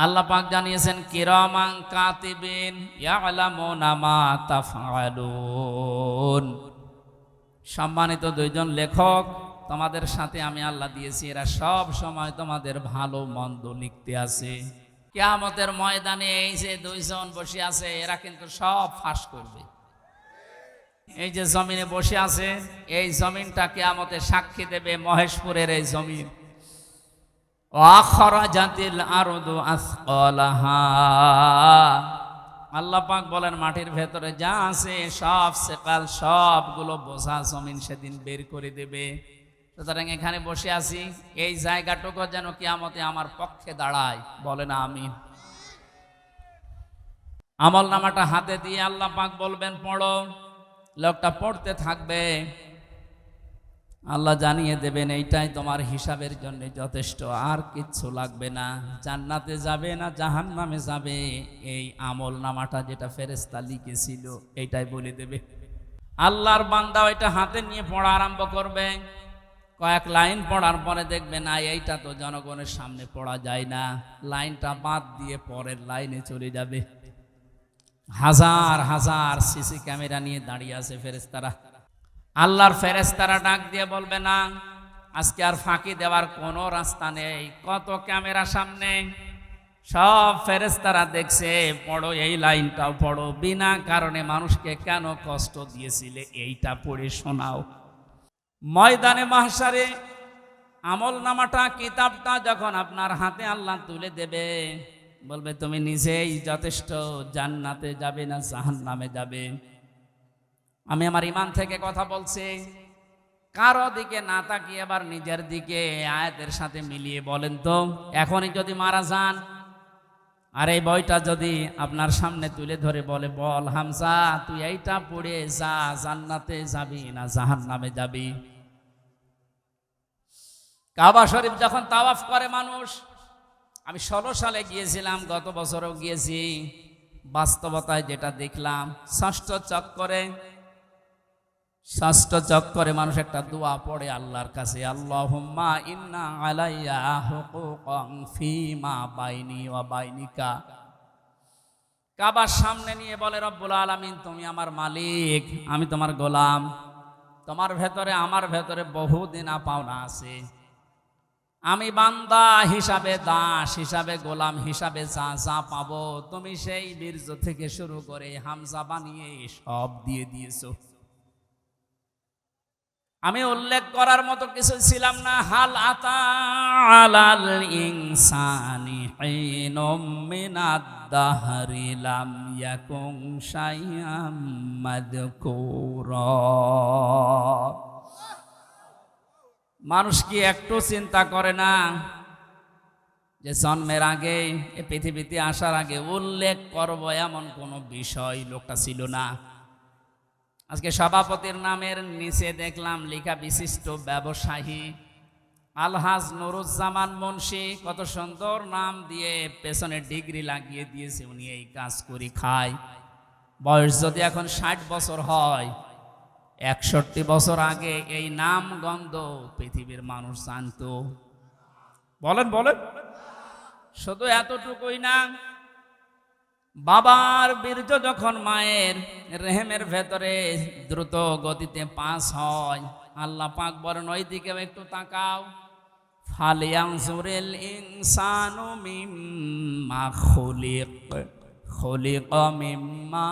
আল্লাহ পাক জানিয়েছেন কিরামান কাতিবিন ইয়ালামুনা মা তাফআলুন। সম্মানিত দুইজন লেখক তোমাদের সাথে আমি আল্লাহ দিয়েছি, এরা সব সময় তোমাদের ভালো মন্দ লিখতে আছে। কিয়ামতের ময়দানে এই যে দুইজন বসে আছে, এরা কিন্তু সব ফাঁস করবে। এই যে জমিনে বসে আছে, এই জমিনটা কিয়ামতে সাক্ষী দেবে, মহেশপুরের এই জমিন। আখরাজাতিল আরদু আসকালাহা, আল্লাহ পাক বলেন মাটির ভেতরে যা আছে সব সেকাল, সবগুলো বোঝা জমিন সেদিন বের করে দেবে। সুতরাং এখানে বসে আছি, এই জায়গাটুকু যেন কিয়ামতে আমার পক্ষে দাঁড়ায়, বলে না আমিন। আমল নামাটা হাতে দিয়ে আল্লাহ পাক বলবেন পড়ো, লোকটা পড়তে থাকবে। আল্লাহ জানিয়ে দেবেন এইটাই তোমার হিসাবের জন্য যথেষ্ট, আর কিচ্ছু লাগবে না। জান্নাতে যাবে না জাহান্নামে যাবে, এই আমল নামাটা যেটা ফেরেশতা লিখেছিল এইটাই বলে দেবে। আল্লাহর বান্দা এটা হাতে নিয়ে পড়া আরম্ভ করবে। কয়েক লাইন পড়ার পরে দেখবে না এইটা তো জনগণের সামনে পড়া যায় না, লাইনটা বাদ দিয়ে পরের লাইনে চলে যাবে। হাজার হাজার সিসি ক্যামেরা নিয়ে দাঁড়িয়ে আছে ফেরেশতারা। আল্লাহর ফেরেশতারা ডাক দিয়ে বলবে না আজকে আর ফাঁকি দেওয়ার কোনো রাস্তা নেই, কত ক্যামেরা সামনে, সব ফেরেশতারা দেখছে, পড়ো এই লাইনটাও পড়ো, বিনা কারণে মানুষকে কেন কষ্ট দিয়েছিলে এইটা পড়ে শোনাও। ময়দানে মাহশারে আমল নামাটা, কিতাবটা যখন আপনার হাতে আল্লাহ তুলে দেবে, বলবে তুমি নিজেই যথেষ্ট, জান্নাতে যাবে না জাহান্নামে যাবে। আমি আমার ঈমান থেকে কথা বলছি, কারো দিকে না তাকিয়ে আবার নিজের দিকে আয়াতের সাথে মিলিয়ে বলেন তো, এখনই যদি মারা যান আর এই বইটা যদি আপনার সামনে তুলে ধরে বলে, বল হামজা তুই এইটা পড়ে যা, জান্নাতে যাবি না জাহান্নামে যাবি। কাবা শরীফ যখন তাওয়াফ করে মানুষ, আমি 16 সালে গিয়েছিলাম, গত বছরও গিয়েছি, বাস্তবতায় যেটা দেখলাম, ষষ্ঠ চক্করে মানুষ একটা দোয়া পড়ে আল্লাহর কাছে, আল্লাহুম্মা ইন্না আলাইয়া হুকুকান ফীমা বাইনি ওয়া বাইনিকা। কাবার সামনে নিয়ে বলে রব্বুল আলামিন তুমি আমার মালিক, আমি তোমার গোলাম, তোমার ভেতরে আমার ভেতরে বহুদিন পাওনা আছে, আমি বান্দা হিসাবে, দাস হিসাবে, গোলাম হিসাবে যা যা পাবো তুমি সেই বীর্য থেকে শুরু করে হামজা বানিয়ে সব দিয়ে দিয়েছো। আমি উল্লেখ করার মতো কিছু ছিলাম না। হাল আতা আলাল ইনসানি হিনুম মিনাদ দাহরি লাম ইয়াকুন শাইআম মাযকুরা। মানুষ কি একটু চিন্তা করে না যে জন্মের আগে, এই পৃথিবীতে আসার আগে উল্লেখ করব এমন কোনো বিষয় লোকটা ছিল না। আজকে সভাপতির নামের নিচে দেখলাম লেখা বিশিষ্ট ব্যবসায়ী আলহাজ নুরুজ্জামান মুন্সি, কত সুন্দর নাম দিয়ে পেছনে ডিগ্রি লাগিয়ে দিয়েছে, উনি এই কাজ করে খায়। বয়স যদি এখন 60 বছর হয়, 61 বছর আগে এই নাম গন্ধ পৃথিবীর মানুষ জানতো। বলেন বলেন, শুধু এতটুকুই না, বাবার বীর্য যখন মায়ের রেহেমের ভেতরে দ্রুত গতিতে পাস হয়, আল্লাহ পাক বলেন ওই দিকেও একটু তাকাও, ফালিয়ানজুরিল ইনসানু মিম্মা খুলিকা মিম্মা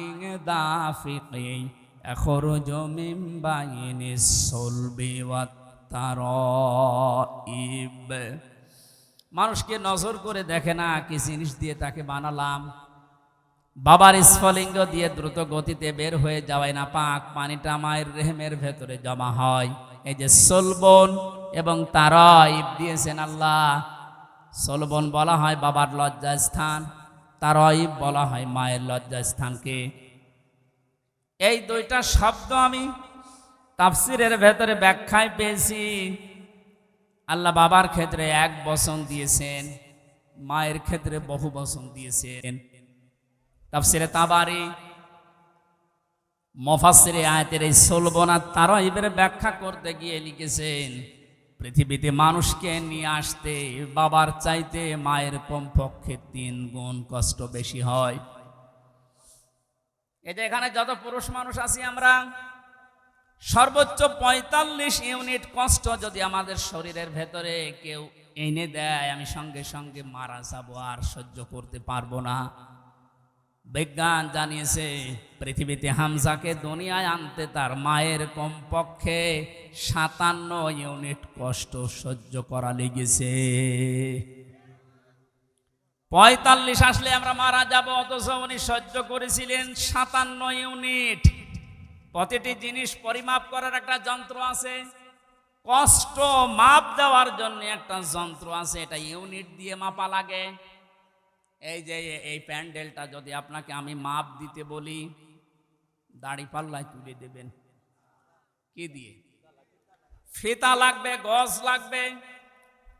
ইন দাফিকিন ইয়াখরুজু মিন বাইনিস সুলবি ওয়াত তারাইব। মানুষকে নজর করে দেখে না কি জিনিস দিয়ে তাকে বানালাম। বাবার স্ফলিঙ্গ দিয়ে দ্রুত গতিতে বের হয়ে যাওয়ায় না পাক পানিটা মায়ের রেহেমের ভেতরে জমা হয়। এই যে সলবন এবং তারাইব দিয়েছেন আল্লাহ। সলবন বলা হয় বাবার লজ্জাস্থান, তারাইব বলা হয় মায়ের লজ্জাস্থানকে। এই দুইটা শব্দ আমি তাফসিরের ভেতরে ব্যাখ্যায় পেয়েছি। আল্লাহ বাবার ক্ষেত্রে 1 বচন দিয়েছেন, মায়ের ক্ষেত্রে বহু বচন দিয়েছেন। তাফসিরে তাবারি মুফাসসিরে আয়াতের এই সলবন আর তারাইবের ব্যাখ্যা করতে গিয়ে লিখেছেন পৃথিবীতে মানুষকে নিয়ে আসতে বাবার চাইতে মায়ের কমপক্ষে 3 গুণ কষ্ট বেশি হয়। এই যে এখানে যত পুরুষ মানুষ আছি আমরা, সর্বোচ্চ 45 ইউনিট কষ্ট যদি আমাদের শরীরের ভেতরে কেউ এনে দেয়, আমি সঙ্গে সঙ্গে মারা যাব, আর সহ্য করতে পারবো না। বিজ্ঞান জানিয়েছে পৃথিবীতে হামজাকে দুনিয়ায় আনতে তার মায়ের কমপক্ষে 57 ইউনিট কষ্ট সহ্য করা লেগেছে। 45 আসলে আমরা মারা যাব, অথচ উনি সহ্য করেছিলেন 57 ইউনিট। প্রতিটি জিনিস পরিমাপ করার একটা যন্ত্র আছে, কষ্ট মাপ দেওয়ার জন্য একটা যন্ত্র আছে, এটা ইউনিট দিয়ে মাপা লাগে। এই যে এই প্যান্ডেলটা যদি আপনাকে আমি মাপ দিতে বলি, দাড়ি পাল্লায় তুলে দেবেন কি দিয়ে? ফিতা লাগবে, গজ লাগবে,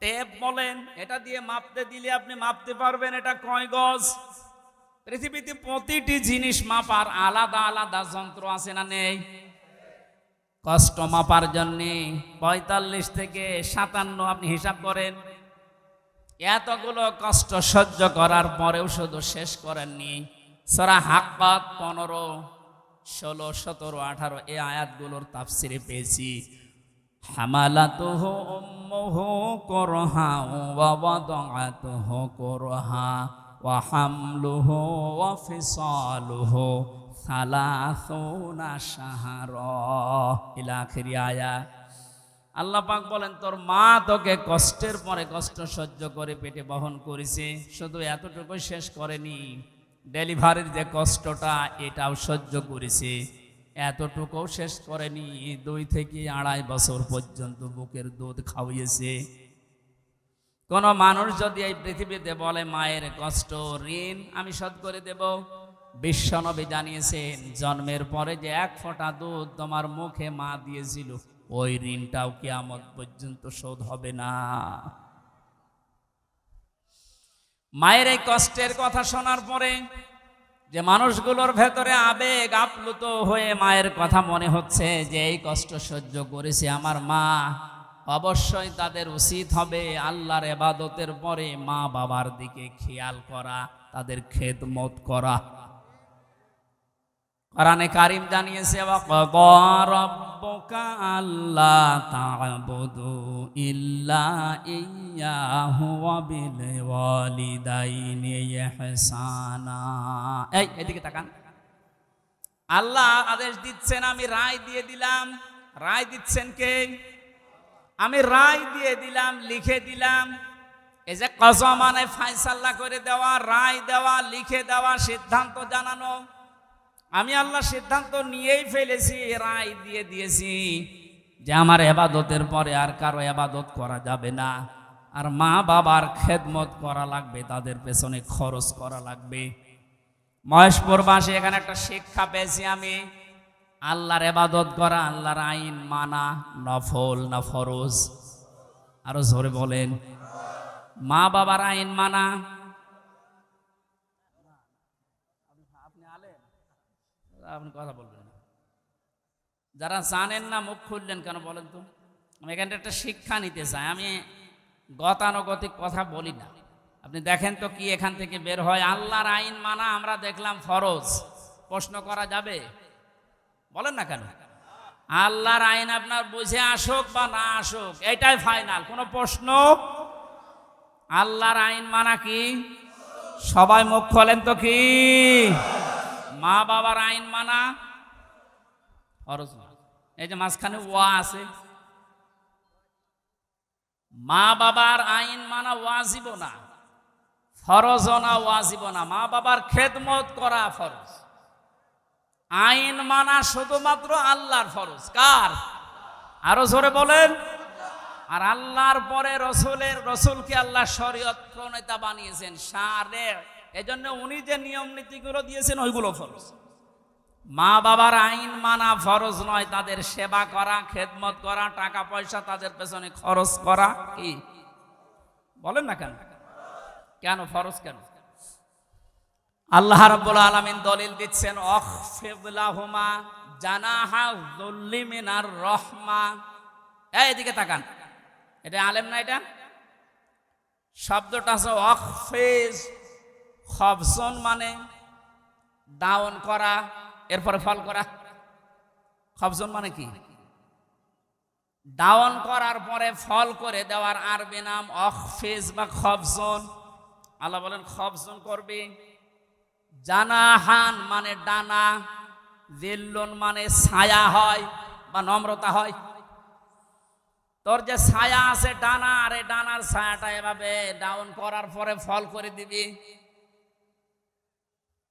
টেপ বলেন, এটা দিয়ে মাপতে দিলে আপনি মাপতে পারবেন এটা কয় গজ। পৃথিবীতে প্রতিটি জিনিস মাপার আলাদা আলাদা যন্ত্র আছে না নেই? কষ্ট মাপার জন্য 45 থেকে 57 আপনি হিসাব করেন। এতগুলো কষ্ট সহ্য করার পরেও শুধু শেষ করেননি। সূরা হাক্কাত 15, 16, 17, 18 এই আয়াতগুলোর তাফসিরে পেয়েছি, হামালাতুহু উম্মুহু কুরহা ওয়া ওয়াদাআতুহু কুরহা ওয়া হামলুহু ওয়া ফিসালুহু 30 শাহরা ইলা আখির আয়াত। আল্লাহ পাক বলেন, তোর মা তোকে কষ্টের পরে কষ্ট সহ্য করে পেটে বহন করেছে, শুধু এতটুকু শেষ করেনি, ডেলিভারির যে কষ্টটা এটাও সহ্য করেছে, এতটুকুও শেষ করেনি, 2 থেকে 2.5 বছর পর্যন্ত বুকের দুধ খাওয়িয়েছে। কোন মানুষ যদি এই পৃথিবীতে বলে মায়ের কষ্ট ঋণ আমি শোধ করে দেব, বিশ্বনবী জানিয়েছেন জন্মের পরে যে 1 ফোঁটা দুধ তোমার মুখে মা দিয়েছিল, ওই ঋণটাও কিয়ামত পর্যন্ত শোধ হবে না। মায়ের এই কষ্টের কথা শোনার পরে যে মানুষগুলোর ভেতরে আবেগ আপ্লুত হয়ে মায়ের কথা মনে হচ্ছে যে এই কষ্ট সহ্য করেছে আমার মা, অবশ্যই তাদের উচিত হবে আল্লাহর ইবাদতের পরে মা বাবার দিকে খেয়াল করা, তাদের খেদমত করা। কোরআনে কারীম জানিয়েছে, ওয়াকাদা রাব্বুকা আল্লা তা'বুদু ইল্লা ইয়্যাহু ওয়া বিল ওয়ালিদাইনি ইহসানা। এদিকে তাকান। আল্লাহ আদেশ দিচ্ছেন, আমি রায় দিয়ে দিলাম। রায় দিচ্ছেন কে? আমি রায় দিয়ে দিলাম, লিখে দিলাম। এই যে কযা মানে ফয়সালা করে দেওয়া, রায় দেওয়া, লিখে দেওয়া, সিদ্ধান্ত জানানো। আমি আল্লাহ সিদ্ধান্ত নিয়েই ফেলেছি, রায় দিয়ে দিয়েছি যে আমার ইবাদতের পরে আর কারো ইবাদত করা যাবে না, আর মা বাবার খেদমত করা লাগবে, তাদের পেছনে খরচ করা লাগবে। মহেশপুরবাসী এখানে একটা শিক্ষা পেয়েছি আমি, আল্লাহর ইবাদত করা, আল্লাহর আইন মানা নফল না ফরজ? আরো জোরে বলেন। মা বাবার আইন মানা, আপনি কথা বলবেন না, যারা জানেন না মুখ খুললেন কেন বলেন তো? আমি এখানে একটা শিক্ষা নিতে চাই, আমি গতানুগতিক কথা বলি না। আপনি দেখেন তো কি এখান থেকে বের হয়। আল্লাহর আইন মানা আমরা দেখলাম ফরজ, প্রশ্ন করা যাবে? বলেন না কেন? আল্লাহর আইন আপনার বুঝে আসুক বা না আসুক, এটাই ফাইনাল, কোনো প্রশ্ন। আল্লাহর আইন মানা কি? সবাই মুখ খোলেন তো কি? মা বাবার আইন মানা ফরজ না। এই যে মাঝখানে ওয়া আছে, মা বাবার আইন মানা ওয়াজিব না, ফরজ না, ওয়াজিব না। মা বাবার খেদমত করা ফরজ, আইন মানা শুধুমাত্র আল্লাহর ফরজ। কার? আরো জোরে বলেন। আর আল্লাহর পরে রসুলকে আল্লাহ শরীয়ত প্রণেতা বানিয়েছেন, শারে, এজন্য উনি যে নিয়ম নীতিগুলো দিয়েছেন ওইগুলো ফরজ। মা বাবার আইন মানা ফরজ নয়, তাদের সেবা করা, খেদমত করা, টাকা পয়সা তাদের পেছনে খরচ করা কি? বলেন না কেন? কেন ফরজ কেন? আল্লাহ রাব্বুল আলামিন দলিল দিচ্ছেন, আখফিদ লাহুমা জানাহা যুল্লি মিনার রাহমা। এদিকে তাকান। এটা আলেম না? এটা শব্দটা আছে অখফেজ, খবসন মানে ডাউন করা, এরপরে ফল করা। খবসন মানে কি? ডাউন করার পরে ফল করে দেওয়ার আরবি নাম অখফেজ বা খবসন। আল্লাহ বলেন খবসন করবে। জানাহান মানে ডানা, জিল্লুন মানে ছায়া হয় বা নম্রতা হয়। তোর যে ছায়া আছে ডানা, আর এই ডানার ছায়াটা এভাবে ডাউন করার পরে ফল করে দিবি।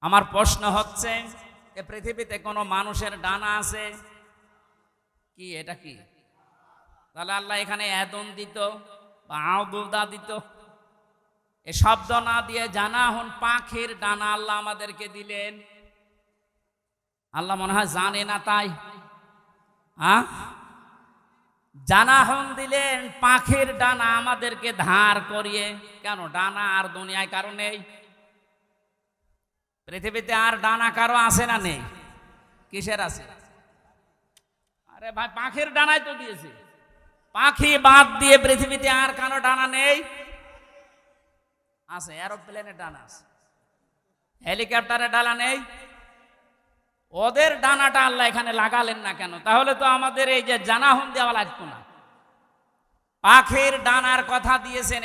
আমার প্রশ্ন হচ্ছে, এ পৃথিবীতে কোনো মানুষের ডানা আছে কি? এটা কি? তাহলে আল্লাহ এখানে এদন দিত বা আউদুদা দিত, এ শব্দ না দিয়ে জানাহুন পাখির ডানা আল্লাহ আমাদেরকে দিলেন। আল্লাহ মনে হয় জানে না তাই জানাহুন দিলেন পাখির ডানা আমাদেরকে ধার করিয়ে। কেন? ডানা আর দুনিয়ায় কারো নেই? পৃথিবীতে আর ডানা কারো আছে না নেই? কিসের আছে? আরে ভাই পাখির ডানাই তো দিয়েছে। পাখি বাদ দিয়ে পৃথিবীতে আর কারো ডানা নেই? আছে, এরোপ্লেনের ডানা আছে, হেলিকপ্টারের ডানা নেই। ওদের ডানাটা আল্লাহ এখানে লাগালেন না কেন? তাহলে তো আমাদের এই যে জানাহুন দেওয়া লাগতো না। পাখির ডানার কথা দিয়েছেন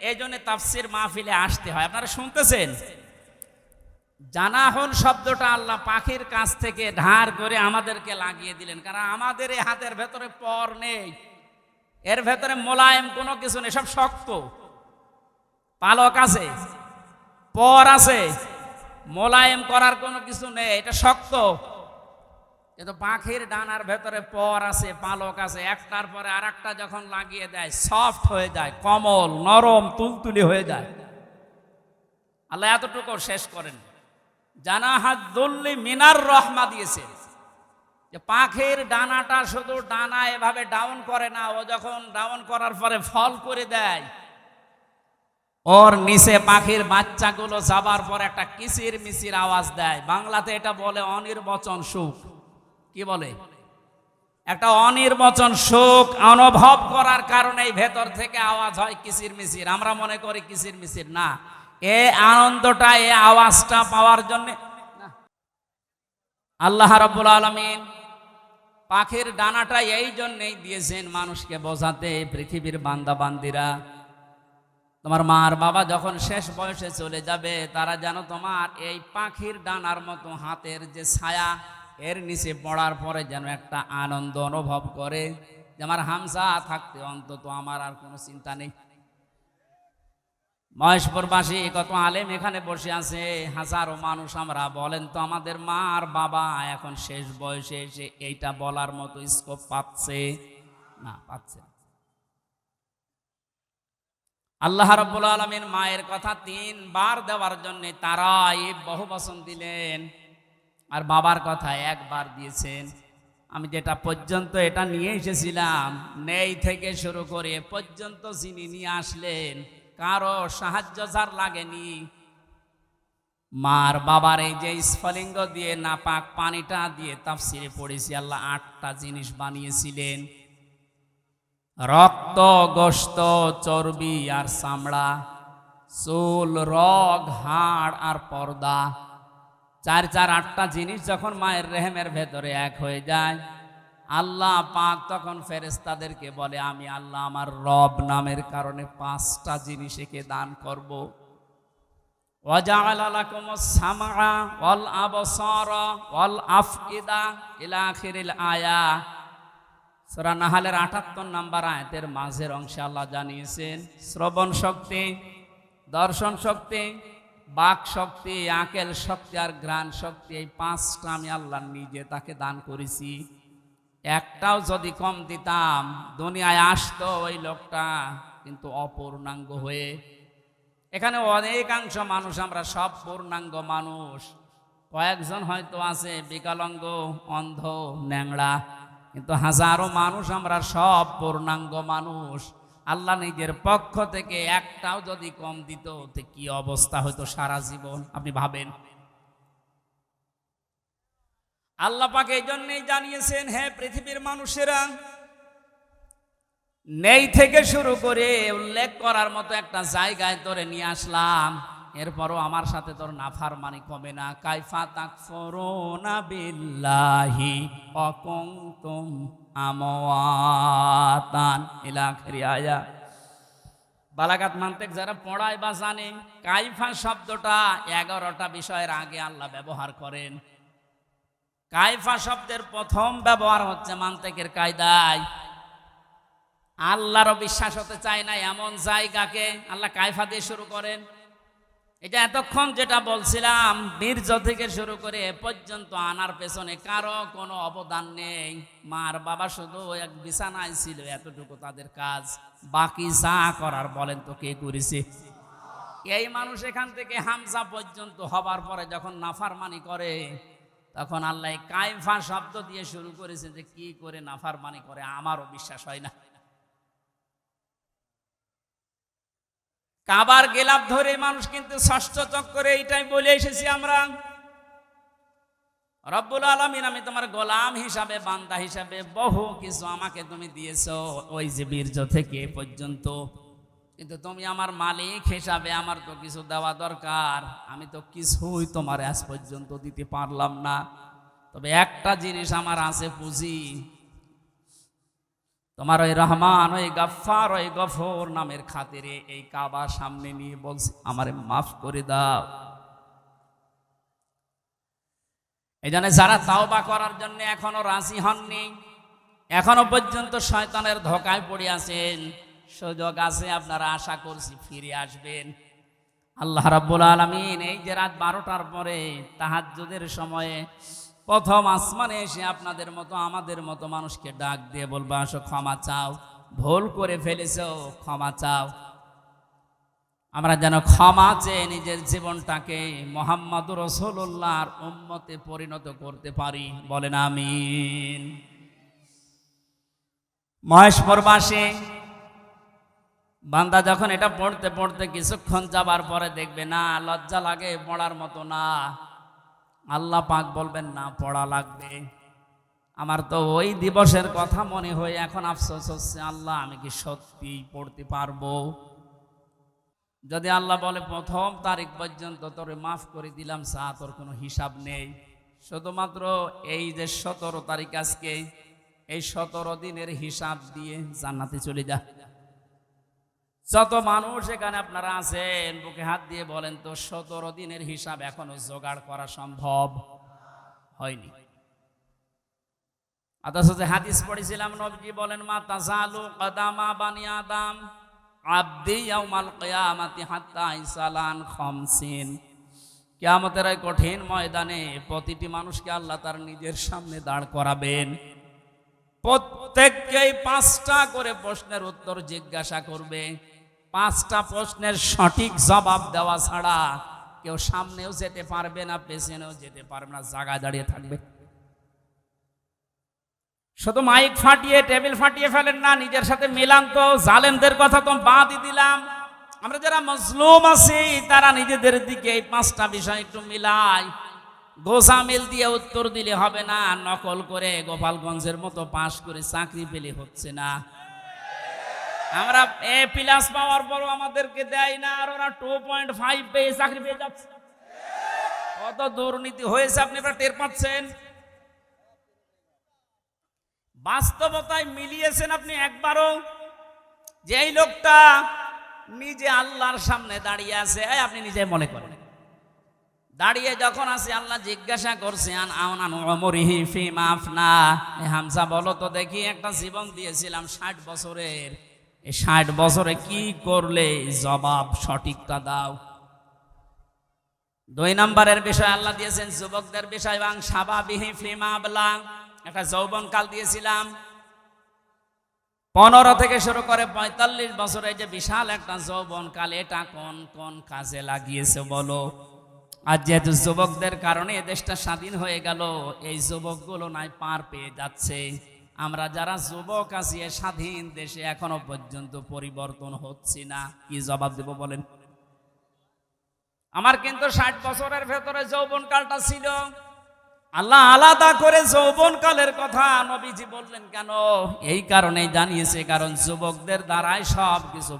এই জন্য তাফসির মাহফিলে আসতে হয়। আপনারা শুনতেছেন? জানাহুন শব্দটা আল্লাহ পাখির কাছ থেকে ধার করে আমাদেরকে লাগিয়ে দিলেন, কারণ আমাদের এই হাতের ভেতরে পর নেই, এর ভেতরে মোলায়েম কোনো কিছু নেই, সব শক্ত। পালক আছে, পর আছে, মোলায়েম করার কোনো কিছু নেই, এটা শক্ত। কিন্তু পাখির ডানার ভেতরে পর আছে, পালক আছে, একটার পরে আর একটা যখন লাগিয়ে দেয় সফট হয়ে যায়, কোমল নরম তুলতুলি হয়ে যায়। আল্লাহ এতটুকু শেষ করেন, জানাহাদুল্লি মিনার রহমা দিয়েছে। যে পাখির ডানাটা শুধু ডানা এভাবে ডাউন করে না, ও যখন ডাউন করার পরে ফল করে দেয়, ওর নিচে পাখির বাচ্চাগুলো যাবার পর একটা কিচির মিচির আওয়াজ দেয়। বাংলাতে এটা বলে অনির্বচন সুখ। কি বলে? একটা অনির্বচন সুখ অনুভব করার কারণে ভেতর থেকে আওয়াজ হয় কিচির মিচির। আমরা মনে করি কিচির মিচির না, এই আনন্দটা, এই আওয়াজটা পাওয়ার জন্য আল্লাহ রাব্বুল আলামিন পাখির ডানাটা এই জন্যই দিয়েছেন মানুষকে বোঝাতে। পৃথিবীর বান্দা বান্দিরা, তোমার মার বাবা যখন শেষ বয়সে চলে যাবে, তারা যেন তোমার এই পাখির ডানার মতো হাতের যে ছায়া, এর নিচে পড়ার পরে যেন একটা আনন্দ অনুভব করে যে আমার হামজা থাকতে অন্তত আমার আর কোনো চিন্তা নেই। মহেশপুরবাসী কত আলেম এখানে বসে আছে, হাজারো মানুষ আমরা। বলেন তো আমাদের মা আর বাবা এখন শেষ বয়সে এসে এইটা বলার মতো স্কোপ পাচ্ছে না? পাচ্ছে না। আল্লাহ রাব্বুল আলামিন মায়ের কথা 3 বার দেওয়ার জন্য তারাইব বহু বচন দিলেন, আর বাবার কথা 1 বার দিয়েছেন। আমি যেটা পর্যন্ত এটা নিয়ে এসেছিলাম, নেই থেকে শুরু করে পর্যন্ত যিনি নিয়ে আসলেন, কারো সাহায্য যার লাগেনি। মার বাবার এই যে স্ফলিঙ্গ দিয়ে নাপাক পানিটা দিয়ে তাফসিরে পড়েছি, আল্লাহ 8টা জিনিস বানিয়েছিলেন: রক্ত, গোশত, চর্বি আর চামড়া, চুল, রগ, হাড় আর পর্দা। 4 8টা জিনিস যখন মায়ের রেহেমের ভেতরে এক হয়ে যায়, আল্লাহ পাক তখন ফেরেশতাদেরকে বলে, আমি আল্লাহ আমার রব নামের কারণে 5টা জিনিস একে দান করব। ওয়াজআলা লাকুমুস সামআ ওয়াল আবসারা ওয়াল আফইদা ইলা আখিরিল আয়া। সূরা নাহলের 78 নম্বর আয়াতের মাঝের অংশে আল্লাহ জানিয়েছেন, শ্রবণ শক্তি, দর্শন শক্তি, বাক শক্তি, আকেল শক্তি আর ঘ্রাণ শক্তি, এই 5টা আমি আল্লাহ নিজে তাকে দান করেছি। একটাও যদি কম দিতাম, দুনিয়ায় আসতো ওই লোকটা কিন্তু অপূর্ণাঙ্গ হয়ে। এখানে অনেকাংশ মানুষ, আমরা সব পূর্ণাঙ্গ মানুষ। কয়েকজন হয়তো আছে বিকলাঙ্গ, অন্ধ, ন্যাংড়া, কিন্তু হাজারো মানুষ আমরা সব পূর্ণাঙ্গ মানুষ। আল্লাহ নিজের পক্ষ থেকে একটাও যদি কম দিত, তো কি অবস্থা হতো সারা জীবন, আপনি ভাবেন। আল্লাহ পাক এই জন্যই জানিয়েছেন, হে পৃথিবীর মানুষেরা, নেই থেকে শুরু করে উল্লেখ করার মতো একটা জায়গায় তোরে নিয়ে আসলাম, এরপরও আমার সাথে তোর নাফরমানি কমে না। কাইফা তাকফুরুনা বিল্লাহি ওয়া কুনতুম আমওয়াতান ইলা আখির আয়াত। বালাগাত মান্তিক যারা পড়ায় বা জানে, কাইফা শব্দটা 11টা বিষয়ের আগে আল্লাহ ব্যবহার করেন। কাইফা শব্দের প্রথম ব্যবহার হচ্ছে মান্তিকের কায়দায়। আল্লাহরও বিশ্বাস হতে চায় না এমন জায়গাকে আল্লাহ কাইফা দিয়ে শুরু করেন। এটা এতক্ষণ যেটা বলছিলাম, বীর্য থেকে শুরু করে এ পর্যন্ত আনার পেছনে কারো কোনো অবদান নেই। মার বাবা শুধু এক বিছানায় ছিল, এতটুকু তাদের কাজ। বাকি যা করার বলেন তো কে করেছে? এই মানুষ এখান থেকে হামজা পর্যন্ত হবার পরে যখন নাফরমানি করে, তখন আল্লাহ কাইফা শব্দ দিয়ে শুরু করেছে যে কি করে নাফরমানি করে আমারও বিশ্বাস হয় না। কাবার গেলাপ ধরে মানুষ কিন্তু ষষ্ঠ চক্করে এইটাই বলে এসেছি আমরা, রব্বুল আলামিন আমি তোমার গোলাম হিসাবে, বান্দা হিসাবে বহু কিছু আমাকে তুমি দিয়েছো, ওই যে বীর্য থেকে পর্যন্ত। কিন্তু তুমি আমার মালিক হিসাবে আমার তো কিছু দেওয়া দরকার, আমি তো কিছুই তোমার আজ পর্যন্ত দিতে পারলাম না। তবে একটা জিনিস আমার আছে পুঁজি, তোমার ওই রহমান, ওই গফফার, ওই গফর নামের খাতিরে এই কাবা সামনে নিয়ে বলছি আমারে মাফ করে দাও। এই জন্য যারা তাওবা করার জন্য এখনো রাজি হননি, এখনো পর্যন্ত শয়তানের ধোকায় পড়ে আছেন, সুযোগ আছে, আপনারা আশা করছি ফিরে আসবেন। আল্লাহ রাব্বুল আলামিন এই যে রাত 12টার পরে তাহাজ্জুদের সময়ে প্রথম আসমানে এসে আপনাদের মতো আমাদের মতো মানুষকে ডাক দিয়ে বলবা আসো ক্ষমা চাও, ভুল করে ফেলেছো ক্ষমা চাও। আমরা যেন ক্ষমা চেয়ে নিজের জীবনটাকে মুহাম্মদুর রাসূলুল্লাহর উম্মতে পরিণত করতে পারি, বলেন আমিন। মহেশপুরবাসী বান্দা যখন এটা পড়তে পড়তে কিছুক্ষণ যাবার পরে দেখবে না লজ্জা লাগে, পড়ার মতো না, আল্লাহ পাক বলবেন না পড়া লাগবে। আমার তো ওই দিবসের কথা মনে হয়ে এখন আফসোস হচ্ছে, আল্লাহ আমি কি সত্যি পড়তে পারবো? যদি আল্লাহ বলে প্রথম তারিখ পর্যন্ত তোরে মাফ করে দিলাম, সা তোর কোনো হিসাব নেই, শুধুমাত্র এই যে 17 তারিখ আজকে, এই 17 দিনের হিসাব দিয়ে জান্নাতে চলে যা। যত মানুষ এখানে আপনারা আছেন বুকে হাত দিয়ে বলেন তো 17 দিনের হিসাব এখনো জোগাড় করা সম্ভব হয়নি। অথচ যে হাদিস পড়েছিলাম, নবীজি বলেন মা তাজালু কদামা বানি আদম আবদি ইয়াউমাল কিয়ামাতি হাত্তা ইসালান খামসিন। কিয়ামতের এই কঠিন ময়দানে প্রতিটি মানুষকে আল্লাহ তার নিজের সামনে দাঁড় করাবেন। প্রত্যেককেই 5টা করে প্রশ্নের উত্তর জিজ্ঞাসা করবে। 5টা প্রশ্নের সঠিক জবাব দেওয়া ছাড়া কেউ সামনেও যেতে পারবে না, পেছনেও যেতে পারবে না, জায়গায় দাঁড়িয়ে থাকবে। শুধু মাইক ফাটিয়ে টেবিল ফাটিয়ে ফেলেন না, নিজের সাথে মিলান তো। জালেমদের কথা তো বাদই দিলাম, আমরা যারা মজলুম আছি তারা নিজেদের দিকে এই 5টা বিষয় একটু মিলাই। গোজামিল দিয়ে উত্তর দিলে হবে না, নকল করে গোপালগঞ্জের মতো পাশ করে চাকরি পেলে হচ্ছে না। আমরা A+ পাওয়ার পরও আমাদেরকে দেয় না, আর ওরা 2.5 পেয়ে চাকরি পেয়ে যাচ্ছে। কত দুর্নীতি হয়েছে আপনি টের পাচ্ছেন। বাস্তবতায় মিলিয়েছেন আপনি একবারও যে এই লোকটা নিজে আল্লাহর সামনে দাঁড়িয়ে আছে? আপনি নিজে মনে করেন দাঁড়িয়ে যখন আছে, আল্লাহ জিজ্ঞাসা করছেন হামজা বলো তো দেখি, একটা জীবন দিয়েছিলাম 60 বছরের, এই 60 বছরে কি করলে? জবাব সঠিকটা দাও। 2 নম্বরের বিষয় আল্লাহ দিয়েছেন যুবকদের বিষয়, এবং সাবাবিহি ফিমা আবলা, একটা যৌবন কাল দিয়েছিলাম। 15 থেকে শুরু করে 45 বছরে যে বিশাল একটা যৌবন কাল, এটা কোন কোন কাজে লাগিয়েছে বলো? আর যেহেতু যুবকদের কারণে এ দেশটা স্বাধীন হয়ে গেল, এই যুবকগুলো নাই পার পেয়ে যাচ্ছে। আমরা যারা যুবক আছি এ স্বাধীন দেশে এখনো পর্যন্ত পরিবর্তন হচ্ছে না, কি জবাব দেব বলেন? আমার কিন্তু 60 বছরের ভেতরে যৌবন কালটা ছিল, আল্লাহ আলাদা করে যৌবনকালের কথা নবীজি বললেন কেন? এই কারণেই জানিয়েছে, কারণ যুবকদের দ্বারাই সব কিছু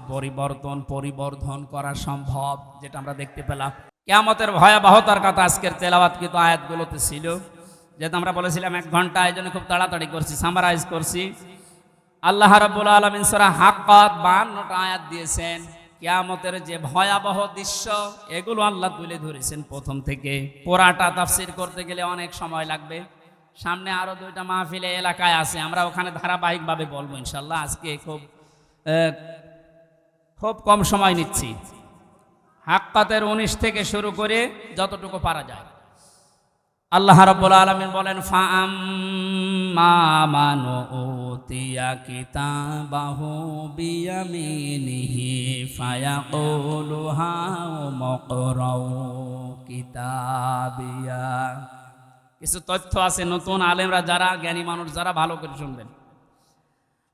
পরিবর্ধন করা সম্ভব, যেটা আমরা দেখতে পেলাম। কিয়ামতের ভয়াবহতার কথা আজকের তেলাওয়াতকৃত আয়াতগুলোতে ছিল। যেহেতু আমরা বলেছিলাম 1 ঘন্টা, এই জন্য খুব তাড়াতাড়ি করছি, সামারাইজ করছি। আল্লাহ রাব্বুল আলামিন সূরা হাক্কাত 52টা আয়াত দিয়েছেন। কিয়ামতের যে ভয়াবহ দৃশ্য, এগুলো আল্লাহ তুলে ধরেছেন প্রথম থেকে। পুরাটা তাফসীর করতে গেলে অনেক সময় লাগবে। সামনে আরো 2টা মাহফিলে এলাকায় আছে, আমরা ওখানে ধারাবাহিকভাবে বলবো ইনশাআল্লাহ। আজকে খুব কম সময় নিচ্ছি। হাক্কাতের 19 থেকে শুরু করে যতটুকু পারা যায়। আল্লাহ রাব্বুল আলামিন বলেন, ফাআম্মা মান উতিয়া কিতাবাহু বিয়ামিনিহি ফায়াকুলু হাউমুকরাউ কিতাবিয়া। কিছু তথ্য আছে নতুন, আলেমরা যারা, জ্ঞানী মানুষ যারা, ভালো করে শুনবেন।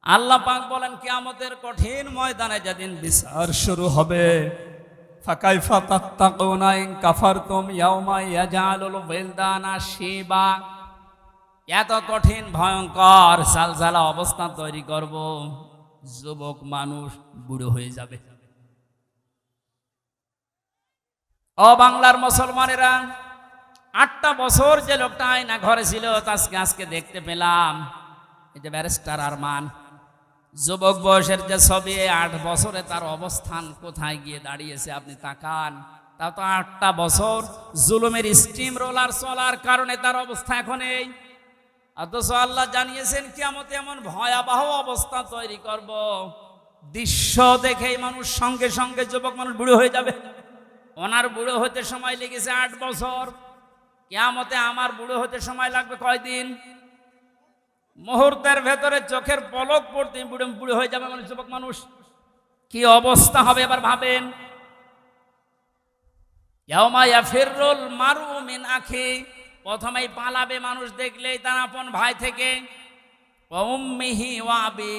আল্লাহ পাক বলেন, কিয়ামতের কঠিন ময়দানে যেদিন বিচার শুরু হবে, ফাকাইফা তাত্তাকুনা ইন কাফারতুম ইয়াওমা ইয়াজআলুল বিলদানা শিবা। এত কঠিন ভয়ঙ্কর সালসালা অবস্থা তৈরি করব, যুবক মানুষ বুড়ো হয়ে যাবে। ও বাংলার মুসলমানেরা, 8টা বছর যে লোকটা আয়না ঘরে ছিল, আজকে দেখতে পেলাম। এই যে ব্যারিস্টার আরমান, যুবক বয়সের যে ছবি, 8 বছরে তার অবস্থান কোথায় গিয়ে দাঁড়িয়েছে আপনি তাকান। তা তো 8টা বছর জুলুমের স্টিম রোলার চলার কারণে তার অবস্থা এখন এই। অথচ আল্লাহ জানিয়েছেন কিয়ামতে এমন ভয়াবহ অবস্থা তৈরি করব, দৃশ্য দেখেই মানুষ সঙ্গে সঙ্গে, যুবক মানুষ বুড়ো হয়ে যাবে। ওনার বুড়ো হতে সময় লেগেছে 8 বছর, কিয়ামতে আমার বুড়ো হতে সময় লাগবে কয়দিন? মুহূর্তের ভেতরে চোখের পলক পড়তে বুড়ো হয়ে যাবে মানে যুবক মানুষ। কি অবস্থা হবে এবার ভাবেন। ইয়াউমা ইয়াফিরুল মারউ মিন আখি, প্রথমেই পালাবে মানুষ দেখলেই তার আপন ভাই থেকে। ওয়া উম্মিহি ওয়া আবি,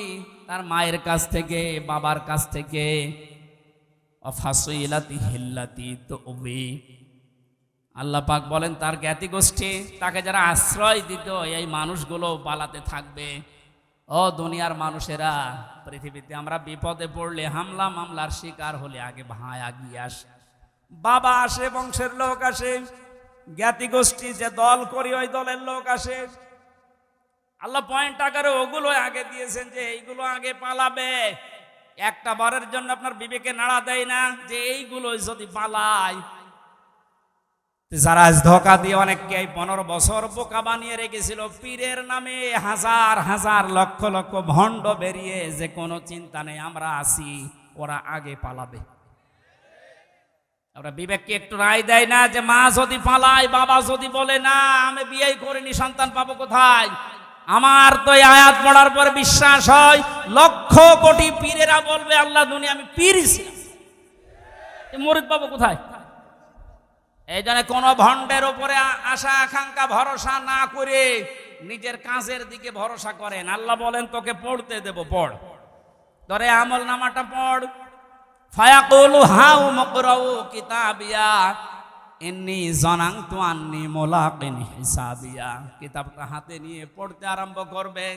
তার মায়ের কাছ থেকে, বাবার কাছ থেকে। ওয়া ফাসিলাতিহি আল্লাতী তুবি, আল্লাহ পাক বলেন তার জ্ঞাতি গোষ্ঠী, তাকে যারা আশ্রয় দিত, এই মানুষগুলো পালাতে থাকবে। ও দুনিয়ার মানুষেরা, পৃথিবীতে আমরা বিপদে পড়লে, হামলা মামলার শিকার হলে আগে ভাই আগিয়ে আসে, বাবা আসে, বংশের লোক আসে, জ্ঞাতি গোষ্ঠী যে দল করি ওই দলের লোক আসে। আল্লাহ পয়েন্ট আকারে ওগুলো আগে দিয়েছেন যে এইগুলো আগে পালাবে। একটা বারের জন্য আপনার বিবেকে নাড়া দেয় না যে এইগুলো যদি পালায়? যারা ধোকা দিয়ে অনেককে 15 বছর বোকা বানিয়ে রেখেছিল, পীরের নামে হাজার হাজার লক্ষ লক্ষ ভণ্ড বেরিয়ে, যে কোনো চিন্তা নেই আমরা আছি, ওরা আগে পালাবে। আমরা বিবেককে একটু রায় দেয় না যে মা যদি পালায়, বাবা যদি বলে না আমি বিয়ে করিনি, সন্তান পাবো কোথায়? আমার তো এই আয়াত পড়ার পর বিশ্বাস হয়, লক্ষ কোটি পীরেরা বলবে আল্লাহ দুনিয়া আমি পীরই ছিলাম, মুরিদ পাবো কোথায়? এই জন্য কোন ভণ্ডের উপরে আশা আকাঙ্ক্ষা ভরসা না করে নিজের কাজের দিকে ভরসা করেন। আল্লাহ বলেন তোকে পড়তে দেব, পড়, ধরে আমল নামাটা পড়। ফায়াকুলু হাউমুকরাউ কিতাবিয়া ইন্নী যানানতু আন্নী মুলাকিন হিসাবিয়া। কিতাবটা হাতে নিয়ে পড়তে আরম্ভ করবে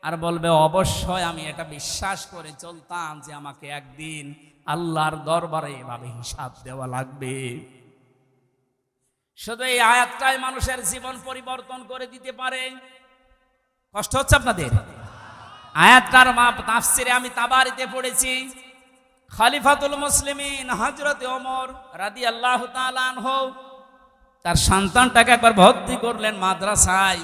আর বলবে অবশ্যই আমি এটা বিশ্বাস করে চলতাম যে আমাকে একদিন আল্লাহর দরবারে এভাবে হিসাব দেওয়া লাগবে। শুধু এই আয়াতটাই মানুষের জীবন পরিবর্তন করে দিতে পারে। কষ্ট হচ্ছে আপনাদের? আয়াতটার তাফসিরে আমি তাবারিতে পড়েছি, খলিফাতুল মুসলিমিন হযরত ওমর রাদিয়াল্লাহু তাআলা আনহু তার সন্তানটাকে একবার ভর্তি করলেন মাদ্রাসায়।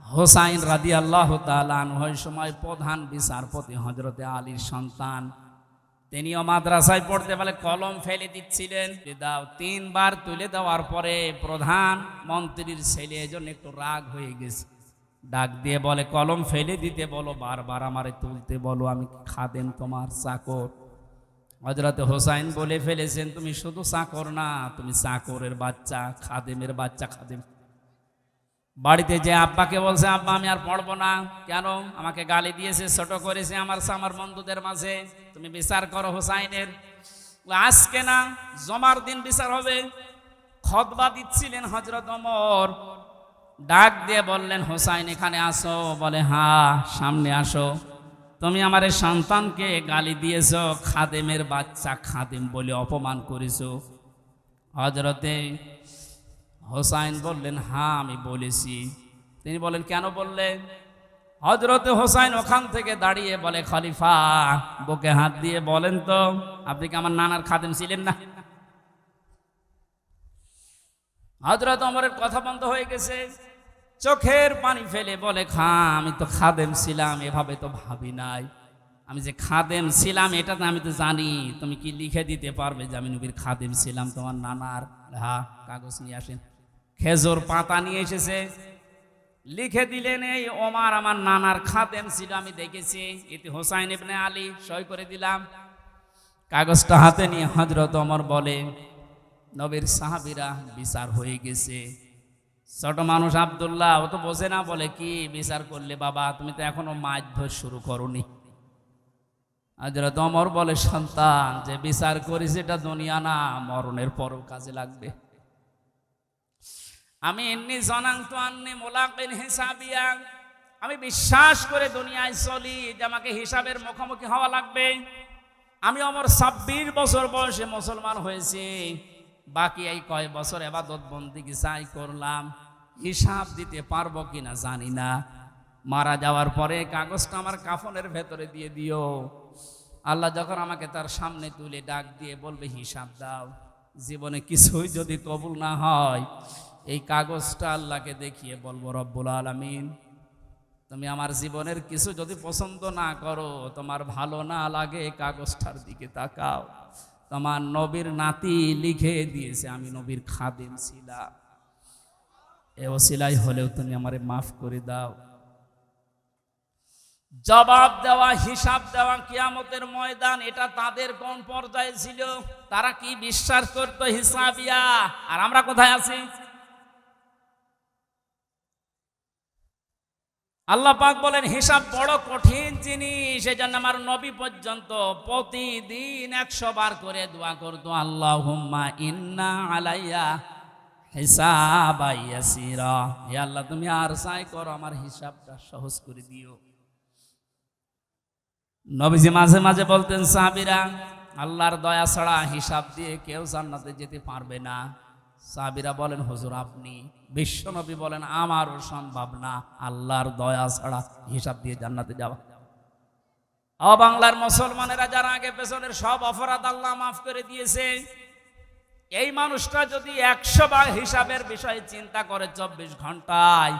হোসাইন রাদিয়াল্লাহু তাআলা আনহু ওই সময় প্রধান বিচারপতি হযরত আলীর সন্তান, তিনিও মাদ্রাসায় পড়তে বলে কলম ফেলে দিচ্ছিলেন, দাও 3 বার তুলে দেওয়ার পরে প্রধান মন্ত্রীর ছেলে এজন্য একটু রাগ হয়ে গেছে, ডাক দিয়ে বলে কলম ফেলে দিতে বলো, বারবার আমারে তুলতে বলো, আমি খাদেম তোমার চাকর। হযরত হোসাইন বলে ফেলেছেন তুমি শুধু চাকর না, তুমি চাকরের বাচ্চা, খাদেমের বাচ্চা। খাদেম বাড়িতে যে আব্বাকে বলছে আব্বা আমি আর পড়বো না, কেন? আমাকে গালি দিয়েছে, ছোট করেছে আমার বন্ধুদের মাঝে, তুমি বিচার করো হোসাইনের। আজকে না, জমার দিন বিচার হবে। খুতবা দিচ্ছিলেন হযরত ওমর, ডাক দিয়ে বললেন, হোসাইন এখানে আসো। বলে, হ্যাঁ সামনে আসো। তুমি আমার এই সন্তানকে গালি দিয়েছ, খাদেমের বাচ্চা, খাদেম বলে অপমান করেছো। হযরতে হোসাইন বললেন, হ্যাঁ আমি বলেছি। তিনি বলেন, কেন বললেন? হযরতে হোসাইন ওখান থেকে দাঁড়িয়ে বলে, খলিফা বুকে হাত দিয়ে বলেন তো, আপনি কি আমার নানার খাদেম ছিলেন না? হযরত ওমরের কথা বন্ধ হয়ে গেছে, চোখের পানি ফেলে বলে, আমি তো খাদেম ছিলাম, এভাবে তো ভাবি নাই। আমি যে খাদেম ছিলাম এটা তো আমি তো জানি। তুমি কি লিখে দিতে পারবে যে আমি নবীর খাদেম ছিলাম তোমার নানার? হ্যাঁ, কাগজ নিয়ে আসেন। খেজুর পাতা নিয়ে এসেছে, লিখে দিলেন, এই ওমর আমার নানার খাদেম ছিল, আমি দেখেছি। এতে হোসাইন ইবনে আলী, সই করে দিলাম। কাগজটা হাতে নিয়ে হযরত ওমর বলে, নবীর সাহাবীরা, বিচার হয়ে গেছে। ছোট মানুষ আব্দুল্লাহ, ও তো বোঝে না। বলে, কি বিচার করলে বাবা? তুমি তো এখনো মারধর শুরু করনি। হযরত ওমর বলে, সন্তান, যে বিচার করিস এটা দুনিয়া না, মরণের পরও কাজে লাগবে। আমি এমনি জনান্তু আন্নি মুলাকিন হিসাবিয়া, আমি বিশ্বাস করে দুনিয়ায় চলি যে আমাকে হিসাবের মুখোমুখি হওয়া লাগবে। আমি ওমর 26 বছর বয়সে মুসলমান হয়েছি। বাকি এই কয় বছর ইবাদত বন্দেগী চাই করলাম, হিসাব দিতে পারবো কিনা জানি না। মারা যাওয়ার পরে কাগজটা আমার কাফনের ভেতরে দিয়ে দিও। আল্লাহ যখন আমাকে তার সামনে তুলে ডাক দিয়ে বলবে, হিসাব দাও, জীবনে কিছুই যদি কবুল না হয়, এই কাগজটা আল্লাহকে দেখিয়ে বলবো, রব্বুল আলামিন, তুমি আমার জীবনের কিছু যদি পছন্দ না করো, তোমার ভালো না লাগে, কাগজটার দিকে তাকাও, তোমার নবীর নাতি লিখে দিয়েছে আমি নবীর খাদেম ছিলাম, এ ওসিলাই হলেও তুমি আমারে মাফ করে দাও। জবাব দেওয়া, হিসাব দেওয়া কিয়ামতের ময়দান, এটা তাদের কোন পর্যায়ে ছিল? তারা কি বিশ্বাস করত হিসাবিয়া? আর আমরা কোথায় আছি? আল্লাহ পাক বলেন, হিসাব বড় কঠিন জিনিস। এজন্য আমার নবী পর্যন্ত প্রতিদিন 100 বার করে দোয়া করতো, আল্লাহুম্মা ইন্না আলাইয়া হিসাবা ইয়াসিরা, হে আল্লাহ তুমি আর চাই করো, আমার হিসাবটা সহজ করে দিও। নবীজি মাঝে মাঝে বলতেন, সাহাবীরা, আল্লাহর দয়া ছাড়া হিসাব দিয়ে কেউ জান্নাতে যেতে পারবে না। সাহাবীরা বলেন, হুজুর আপনি? বিশ্বনবী বলেন, আমারও সম্ভব না আল্লাহর দয়া ছাড়া হিসাব দিয়ে জান্নাতে যাওয়া। ও বাংলার মুসলমানেরা, যারা আগে পেছনের সব অপরাধ আল্লাহ মাফ করে দিয়েছে, এই মানুষটা যদি 100 বার হিসাবের বিষয়ে চিন্তা করে 24 ঘন্টায়,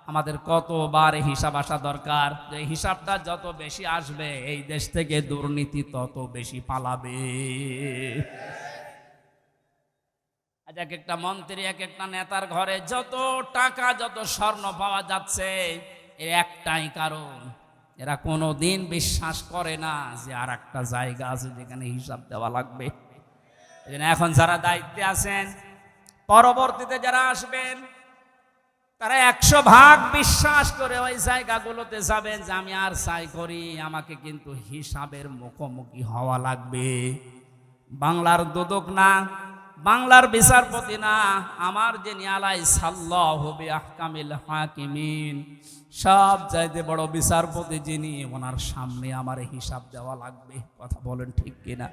আমাদের কতবার হিসাব আসা দরকার। যে হিসাবটা যত বেশি আসবে, এই দেশ থেকে দুর্নীতি তত বেশি পালাবে। আজ এক একটা মন্ত্রী, এক একটা নেতার ঘরে যত টাকা, যত স্বর্ণ পাওয়া যাচ্ছে, এর একটাই কারণ, এরা কোনোদিন বিশ্বাস করে না যে আর একটা জায়গা আছে যেখানে হিসাব দেওয়া লাগবে। এখন যারা দায়িত্বে আছেন, পরবর্তীতে যারা আসবেন, তারা 100 ভাগ বিশ্বাস করে ওই জায়গাগুলোতে যাবেন যে আমি আর চাই করি, আমাকে কিন্তু হিসাবের মুখোমুখি হওয়া লাগবে। বাংলার দুদক না, বাংলার বিচারপতি না, আমার যে নিয়ালাই সাল্লাহু বিআহকামিল হাকিমিন, সব চাইতে বড় বিচারপতি যিনি, ওনার সামনে আমার হিসাব দেওয়া লাগবে। কথা বলেন ঠিক কিনা?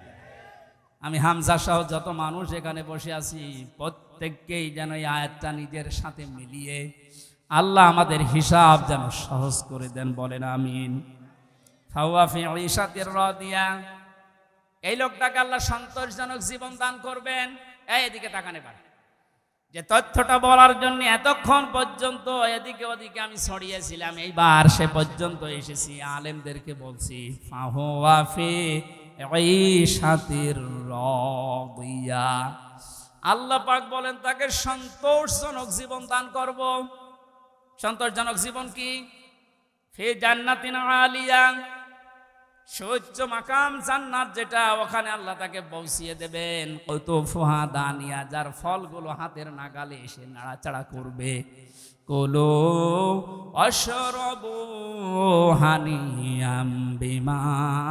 আমি হামজা সহ যত মানুষ এখানে বসে আছি, প্রত্যেককেই যেন এই আয়াতটা নিজের সাথে মিলিয়ে আল্লাহ আমাদের হিসাব যেন সহজ করে দেন। বলেন আমিন। ফাওয়া ফি ঈশাতির রাদিয়া, এই লোকটাকে আল্লাহ সন্তোষজনক জীবন দান করবেন। এদিকে তাকান এবার। যে তথ্যটা বলার জন্য এতক্ষণ পর্যন্ত এদিকে ওদিকে আমি ছড়িয়েছিলাম, এইবার সে পর্যন্ত এসেছি, আলেমদেরকে বলছি, ফাওয়া ফি ঈশাতির রাদিয়া, আল্লাহ পাক বলেন তাকে সন্তোষজনক জীবন দান করব। সন্তোষজনক জীবন কি? ফি জান্নাতিন আলিয়া, সুউচ্চ মাকাম জান্নাত যেটা, ওখানে আল্লাহ তাকে পৌঁছিয়ে দেবেন। কুতুফুহা দানিয়া, যার ফলগুলো হাতের নাগালে এসে নাড়াচাড়া করবে। কুলু আশরাবু হানিয়াম বিমা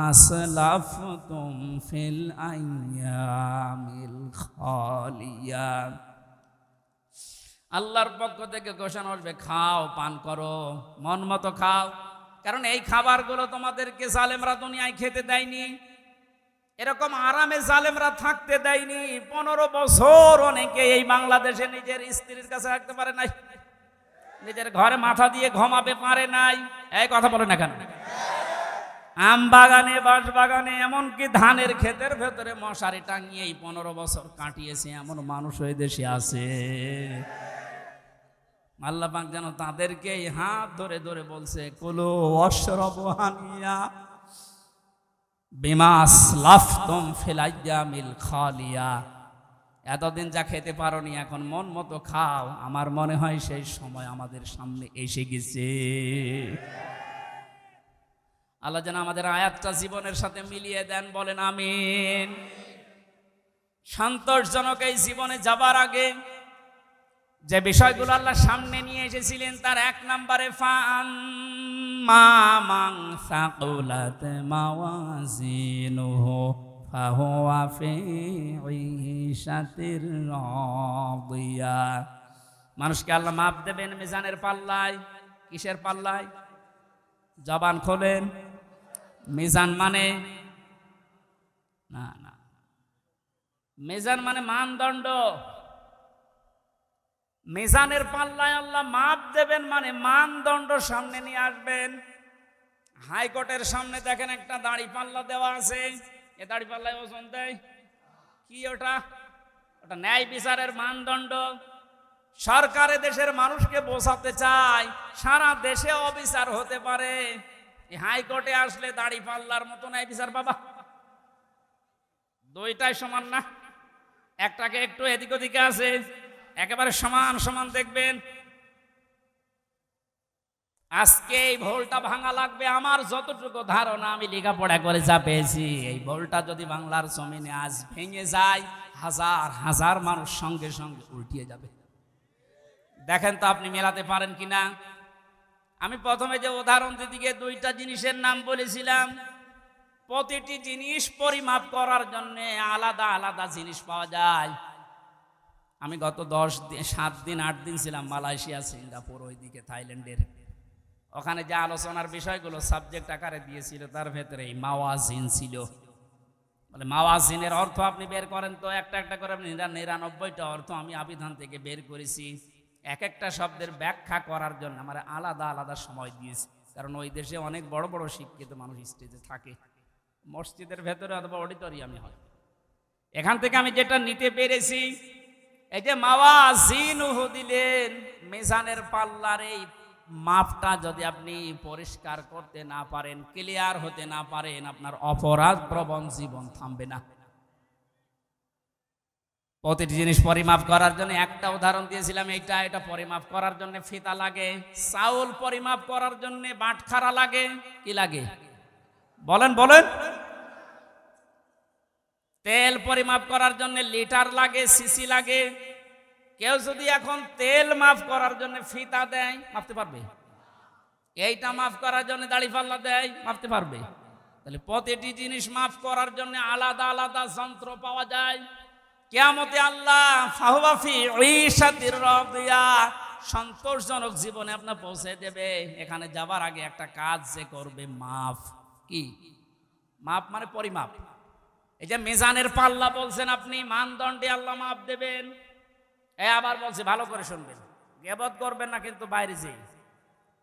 আসলাফতুম ফিল আইয়ামিল খালিয়া, আল্লাহর পক্ষ থেকে ঘোষণা আসবে, খাও, পান করো, মন মতো খাও। কারণ এই খাবারগুলো তোমাদেরকে জালেমরা দুনিয়ায় খেতে দেয়নি, এরকম আরামে জালেমরা থাকতে দেয়নি। 15 বছর অনেকে এই বাংলাদেশে নিজের স্ত্রীর কাছে রাখতে পারে নাই, নিজের ঘরে মাথা দিয়ে ঘুমাবে পারে নাই। এই কথা বলে না কেন? আম বাগানে, বাঁশ বাগানে, এমনকি ধানের ক্ষেতের ভেতরে মশারি টাঙিয়ে 15 বছর কাটিয়েছে এমন মানুষ ওই দেশে আছে। আল্লাহ পাক যেন তাদেরকে হাত ধরে ধরে বলছে, কুলু ওয়াশরাবু হানিয়া বিমা আসলাফতুম ফিল আইয়ামিল খালিয়া। এতদিন যা খেতে পারোনি এখন মন মতো খাও। আমার মনে হয় সেই সময় আমাদের সামনে এসে গেছে। আল্লাহ যেন আমাদের আয়াতটা জীবনের সাথে মিলিয়ে দেন, বলেন আমিন। সন্তোষজনক এই জীবনে যাবার আগে যে বিষয়গুলো আল্লাহ সামনে নিয়ে এসেছিলেন তার 1 নম্বরে ফাআম্মা মান সাকুলাত মাওয়াজিনুহু ফাহুয়া ফি ঈশাতির রাদিয়া। মানুষকে আল্লাহ মাপ দেবেন মিজানের পাল্লায়। কিসের পাল্লায়? জবান খোলেন। মিজান মানে না, না, মিজান মানে মানদণ্ড। মিজানের পাল্লায় আল্লাহ মাপ দেবেন মানে মানদণ্ড সামনে নিয়ে আসবেন। হাইকোর্টের সামনে দেখেন একটা দাড়ি পাল্লা দেওয়া আছে, এ দাড়ি পাল্লায় ওজন দেয় কি? ওটা ন্যায় বিচারের মানদণ্ড। সরকারে দেশের মানুষকে বোঝাতে চায় সারা দেশে অবিচার হতে পারে, হাইকোর্টে আসলে দাড়ি পাল্লার মতো ন্যায় বিচার বাবা। দুইটাই সমান না, একটাকে একটু এদিক ওদিকে আছে, একেবারে সমান সমান দেখবেন। আজকে এই ভোলটা ভাঙা লাগবে। আমার যতটুকু ধারণা, আমি লেখাপড়া করে যা পেয়েছি, এই ভোলটা যদি বাংলার জমিনে আজ ভেঙে যায়, হাজার হাজার মানুষ সঙ্গে সঙ্গে উল্টিয়ে যাবে। দেখেন তো আপনি মেলাতে পারেন কিনা। আমি প্রথমে যে উদাহরণ দিকে 2টা জিনিসের নাম বলেছিলাম, প্রতিটি জিনিস পরিমাপ করার জন্য আলাদা আলাদা জিনিস পাওয়া যায়। আমি গত 7 দিন 8 দিন ছিলাম মালয়েশিয়া, সিঙ্গাপুর, ওইদিকে থাইল্যান্ডের। ওখানে যে আলোচনার বিষয়গুলো সাবজেক্ট আকারে দিয়েছিল তার ভেতরে এই মাওয়াজিন ছিল। বলে মাওয়াজিনের অর্থ আপনি বের করেন তো, একটা একটা করে 99টা অর্থ আমি আবিধান থেকে বের করেছি। এক একটা শব্দের ব্যাখ্যা করার জন্য আমার আলাদা আলাদা সময় দিয়েছি, কারণ ওই দেশে অনেক বড় বড় শিক্ষিত মানুষ স্টেজে থাকে, মসজিদের ভেতরে অথবা অডিটোরিয়ামে হয়। এখান থেকে আমি যেটা নিতে পেরেছি, এই যে মাওয়াজিনুহু দিলেন, মিজানের পাল্লার এই মাপটা যদি আপনি পরিষ্কার করতে না পারেন, ক্লিয়ার হতে না পারেন, আপনার অপরাধ প্রবণ জীবন থামবে না। প্রতিটি জিনিস পরিমাপ করার জন্য একটা উদাহরণ দিয়েছিলাম, এটা পরিমাপ করার জন্য ফিতা লাগে। চাউল পরিমাপ করার জন্য বাটখারা লাগে। কি লাগে বলেন বলেন? তেল পরিমাপ করার জন্য লিটার লাগে, সিসি লাগে। কেউ যদি এখন তেল মাপ করার জন্য ফিতা দেয়, মাপতে পারবে? এইটা মাপ করার জন্য দাড়ি পাল্লা দেয়, মাপতে পারবে? তাহলে প্রতিটি জিনিস মাপ করার জন্য আলাদা আলাদা যন্ত্র পাওয়া যায়। কিয়ামতে আল্লাহ ফাহুয়া ফি ঈশাতির রাদিয়া, সন্তোষজনক জীবনে আপনার পৌঁছে দেবে। এখানে যাবার আগে একটা কাজ যে করবে, মাপ। কি মাপ? মানে পরিমাপ। এই যে মিজানের পাল্লা বলছেন আপনি, মানদণ্ডে আল্লাহ মাপ দেবেন। আবার বলছে ভালো করে শুনবেন, গীবত করবেন না কিন্তু বাইরে যে।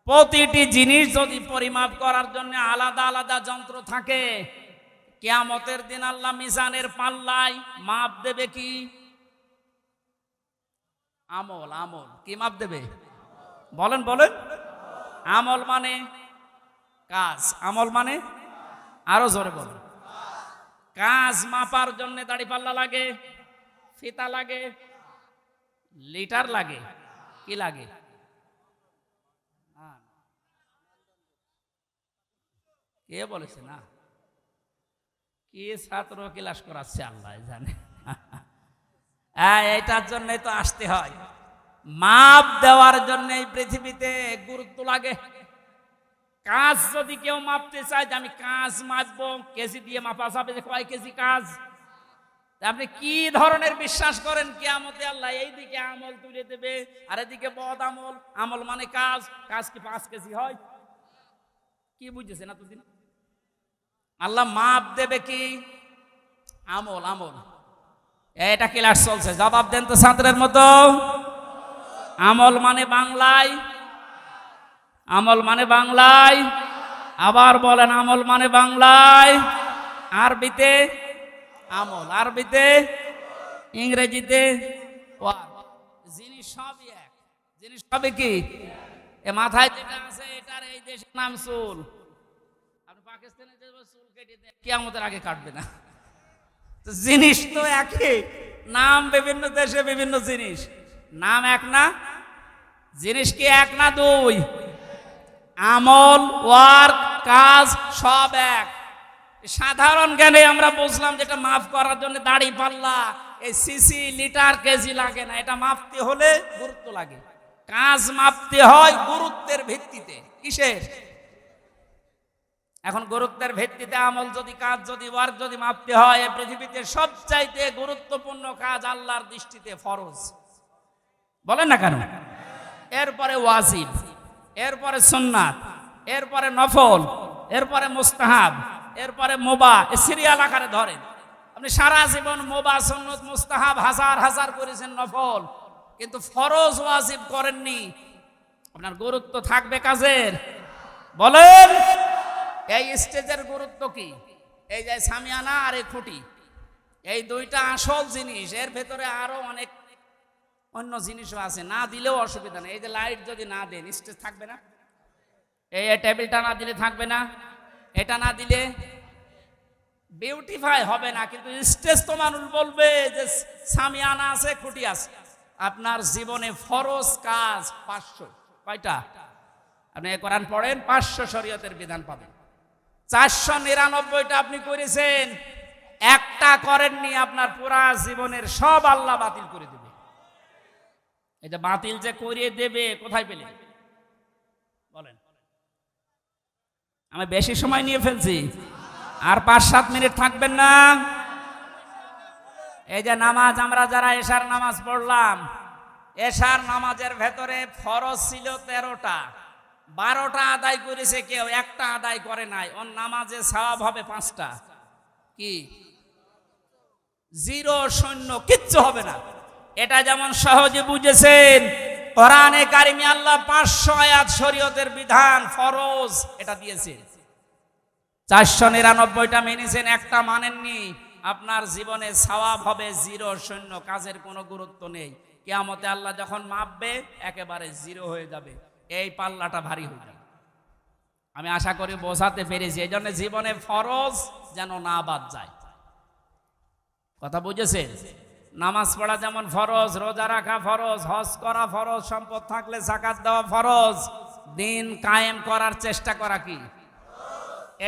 প্রতিটি জিনিস যদি পরিমাপ করার জন্য আলাদা আলাদা যন্ত্র থাকে, কিয়ামতের দিন আল্লাহ মিজানের পাল্লায় মাপ দেবে কি? আমল। আমল কি মাপ দেবে? বলেন বলেন? আমল মানে কাজ, আমল মানে আরো জোরে বলেন। কাজ মাপার জন্য দাড়ি পাল্লা লাগে, ফিতা লাগে, লিটার লাগে। কি লাগে? কে বলেছে না? কি ছাত্র ক্লাস করাচ্ছে আল্লাহ জানে। এটার জন্য তো আসতে হয়। মাপ দেওয়ার জন্য এই পৃথিবীতে গুরুত্ব লাগে। কাজ যদি কেউ মাপতে চায় যে আমি কাজ মাপবো, কেজি দিয়ে মাপা যাবে যে কয় কেজি কাজ। আপনি কি ধরনের বিশ্বাস করেন কিয়ামতে আল্লাহ এইদিকে আমল তুলে দেবে আর এদিকে বদ আমল? আমল মানে কাজ, কাজ কি 5 কেজি হয়? কি বুঝেছেন এতদিন? আল্লাহ মাপ দেবে কি? আমল। আমল এটা ক্লাস চলছে, জবাব দেন তো ছাত্রের মতো। আমল মানে বাংলায়, আমল মানে বাংলায়, আবার বলেন আমল মানে বাংলায়, আরবিতে আমল, আরবিতে, ইংরেজিতে ওয়ার্ক। জিনিস সবই এক, জিনিস সবই কি? এ মাথায় যেটা আছে এটার এই দেশের নাম চুল। আপনি পাকিস্তানে যে চুল কেটে দেন কিয়ামতের আগে কাটবে না। তো জিনিস তো একই, নাম বিভিন্ন দেশে বিভিন্ন জিনিস, নাম এক না? জিনিস কি এক না দুই? আমল, ওয়ার্ক, কাজ সব এক। সাধারণ জ্ঞানে আমরা বুঝলাম যেটা মাফ করার জন্য দাড়ি পাল্লা, এই সিসি লিটার কেজি লাগে না, এটা মাপতে হলে গুরুত্ব লাগে। কাজ মাপতে হয় গুরুত্বের ভিত্তিতে। কিসের? এখন গুরুত্বের ভিত্তিতে আমল যদি, কাজ যদি, ওয়ার্ক যদি মাপতে হয়, এই পৃথিবীতে সবচাইতে গুরুত্বপূর্ণ কাজ আল্লাহর দৃষ্টিতে ফরজ। বলেন না কেন? এরপরে ওয়াজিব, এরপরে সুন্নাত, এরপরে নফল, এরপরে মুস্তাহাব, এরপরে মুবাহ। সিরিয়াল আকারে ধরেন। আপনি সারা জীবন মুবাহ, সুন্নাত, মুস্তাহাব হাজার হাজার করেছেন, নফল, কিন্তু ফরজ ওয়াজিব করেননি। আপনার গুরুত্ব থাকবে কাজের? বলেন। এই স্টেজের গুরুত্ব কি? এই যে সামিয়ানা আর এই খুঁটি, এই দুইটা আসল জিনিস। এর ভেতরে আরো অনেক অন্য জিনিসও আছে, না দিলেও অসুবিধা নেই। এই যে লাইট যদি না দেন স্টেজ থাকবে না, এই টেবিলটা না দিলে থাকবে না, এটা না দিলে বিউটিফাই হবে না। কিন্তু স্টেজ তো মানুষ বলবে যে সামিয়ানা আছে, খুঁটি আছে। আপনার জীবনে ফরজ কাজ 500। কয়টা? আপনি কোরআন পড়েন, 500 শরীয়তের বিধান পাবেন। 499টা আপনি করেছেন, একটা করেননি, আপনার পুরা জীবনের সব আল্লাহ বাতিল করে দেবে। এটা বাতিল যে করিয়ে দেবে কোথায় পেলেন? বলেন। আমি বেশি সময় নিয়ে ফেলছি, আর 5-7 মিনিট থাকবেন না? এই যে নামাজ, আমরা যারা এশার নামাজ পড়লাম, এশার নামাজের ভেতরে ফরজ ছিল 13টা, 12টা আদায় করেছে কেউ, একটা আদায় করে নাই। ওর নামাজে সওয়াব হবে 5টা। কি? 0, 0, কিচ্ছু হবে না। এটা যেমন সহজে বুঝেছেন, কোরআনে কারিমে আল্লাহ 500 আয়াত শরীয়তের বিধান ফরজ এটা দিয়েছে। 499টা মেনেছেন, একটা মানেননি, আপনার জীবনে সওয়াব হবে 0, 0, কাজের কোনো গুরুত্ব নেই। কিয়ামতে আল্লাহ যখন মাপবে একেবারে 0 হয়ে যাবে। এই পাল্লাটা ভারী হয়ে যাবে। আমি আশা করি বোঝাতে পেরেছি। এই জন্য জীবনে ফরজ যেন না বাদ যায়। কথা বুঝেছেন? নামাজ পড়া যেমন ফরজ, রোজা রাখা ফরজ, হজ করা ফরজ, সম্পদ থাকলে যাকাত দেওয়া ফরজ, দিন কায়েম করার চেষ্টা করা কি?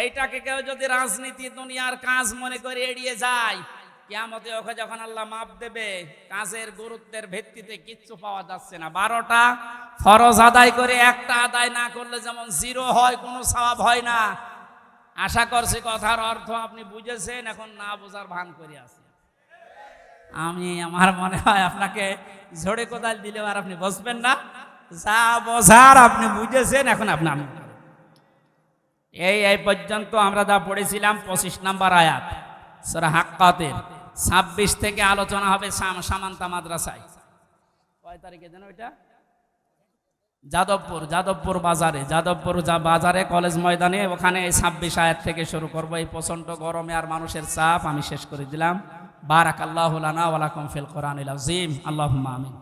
এইটাকে কেউ যদি রাজনীতি, দুনিয়ার কাজ মনে করে এড়িয়ে যায়, কিয়ামতে ওকে যখন আল্লাহ মাপ দেবে, কাজের গুরুত্বের ভিত্তিতে কিচ্ছু পাওয়া যাচ্ছে না। 12টা ফরজ আদায় করে একটা আদায় না করলে যেমন 0 হয়, কোনো সওয়াব হয় না। আশা করছি কথার অর্থ আপনি বুঝেছেন। এখন না বোঝার ভান করে আছে। আমার মনে হয় আপনাকে ঝড়ে কোদাল দিলেও আর আপনি বসবেন না। যা বোঝার আপনি বুঝেছেন। এখন আপনি এই পর্যন্ত আমরা যা পড়েছিলাম 25 নম্বর আয়াত সূরা হাক্কাতের। 26 থেকে আলোচনা হবে সামান্তা মাদ্রাসায়। কয় তারিখে যেন ওইটা? যাদবপুর বাজারে কলেজ ময়দানে, ওখানে এই 26 আয়াত থেকে শুরু করবো। এই প্রচন্ড গরমে আর মানুষের চাপ আমি শেষ করে দিলাম। বারাকাল্লাহু লানা ওয়া লাকুম ফিল কোরআনিল আযীম। আল্লাহুম্মা আমিন।